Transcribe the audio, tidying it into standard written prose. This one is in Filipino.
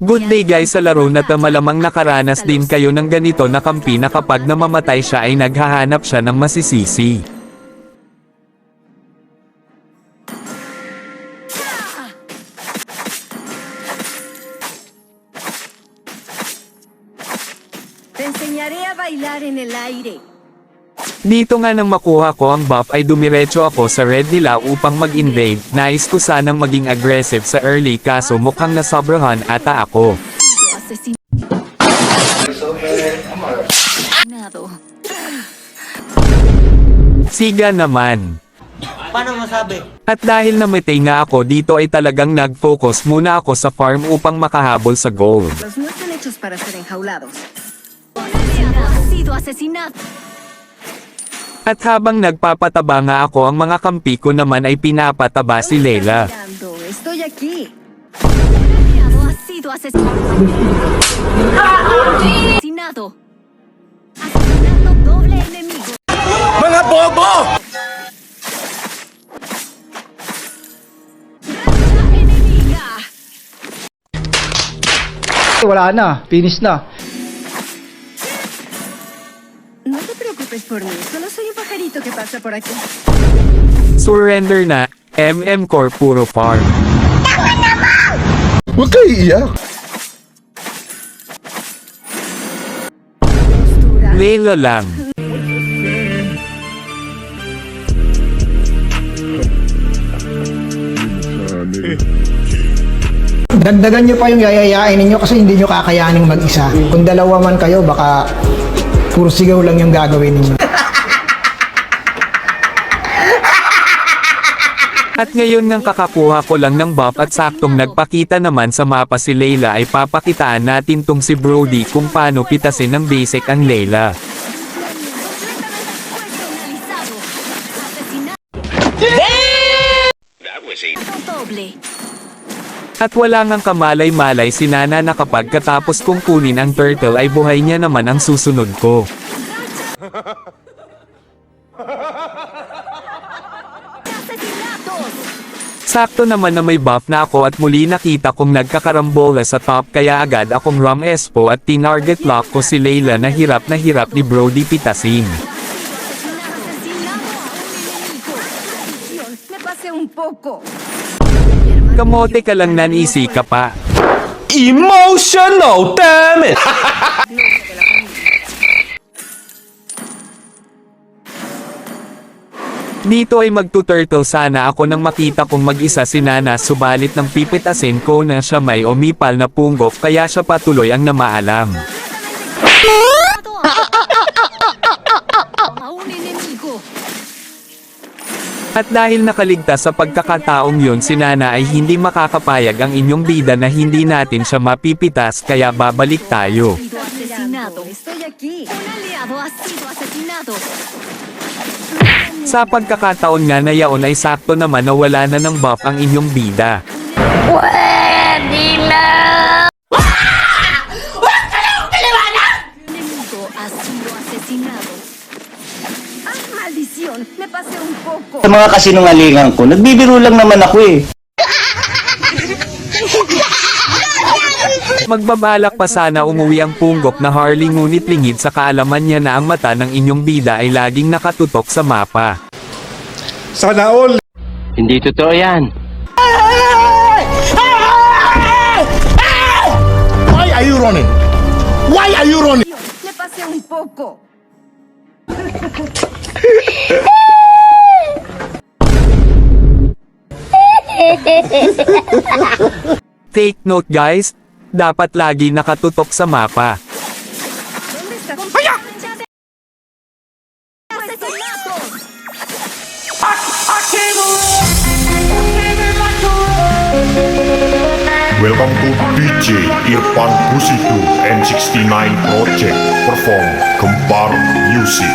Good day guys, sa laro na to malamang nakaranas din kayo ng ganito na kampi na kapag namamatay siya ay naghahanap siya ng masisisi. Te enseñaré a bailar en el aire. Dito nga nang makuha ko ang buff ay dumiretso ako sa red nila upang mag-invade. Nais ko sanang maging aggressive sa early kaso mukhang nasobrahan ata ako. Siga naman. Paano masabi? At dahil namatay nga ako dito ay talagang nag-focus muna ako sa farm upang makahabol sa gold. Los no están hechos para ser enjaulados. Ha sido asesinado. At habang nagpapataba nga ako ang mga kampi ko naman ay pinapataba si Layla. Mirando, estoy aquí. Aliado ha sido asesinado. Asesinado. Asesinato doble enemigo. Mga bobo! Racha enemiga. Wala na, finish na. No te preocupes por mí, solo soy un pajarito que pasa por aquí. Surrender na, MM Core puro farm. Huwag kayo iiyak. Postura. Layla lang. Dagdagan nyo pa yung yayayain ninyo kasi hindi nyo kakayaning mag-isa. Kung dalawa man kayo, baka puro sigaw lang yung gagawin ninyo. At ngayon nang kakakuha ko lang ng buff at saktong nagpakita naman sa mapa si Layla ay papakitaan natin tong si Brody kung paano pitasin ng basic ang Layla. Asesinato doble. At wala ngang kamalay-malay si Nana na kapag katapos kong kunin ang turtle ay buhay niya naman ang susunod ko. Asesinatos. Sakto naman na may buff na ako at muli nakita kong nagkakarambola sa top kaya agad akong ram espo at tinarget lock ko si Layla na hirap ni Brody pitasin. Asesinado a un enemigo. Dios, me pasé un poco. Kamote ka lang nanisi ka pa. Emotional, damn it! Dito ay magtuturtle sana ako nang makita kong mag-isa si Nana subalit nang pipitasin ko na siya may umipal na punggok kaya siya patuloy ang namaalam. Asesinado a un enemigo. At dahil nakaligtas sa pagkakataong yun si Nana ay hindi makakapayag ang inyong bida na hindi natin siya mapipitas kaya babalik tayo. Sido asesinado. Estoy aquí. Un aliado ha sido asesinado. Sa pagkakataon nga na yaon ay sakto naman na wala na ng buff ang inyong bida. Enemigo ha sido asesinado. ¡Ah, maldición! Me pasé un poco. Sa mga kasinungalingan ko, nagbibiro lang naman ako eh. Magbabalak pa sana umuwi ang punggok na Harley ngunit lingid sa kaalaman niya na ang mata ng inyong bida ay laging nakatutok sa mapa. Sana all. Hindi totoo yan. Why are you running? Why are you running? Dios, me pasé un poco. Take note guys, dapat lagi nakatutok sa mapa. ¿Dónde está? Asesinato. Welcome to DJ Irfan Busitu N69 Project perform Gempar Music.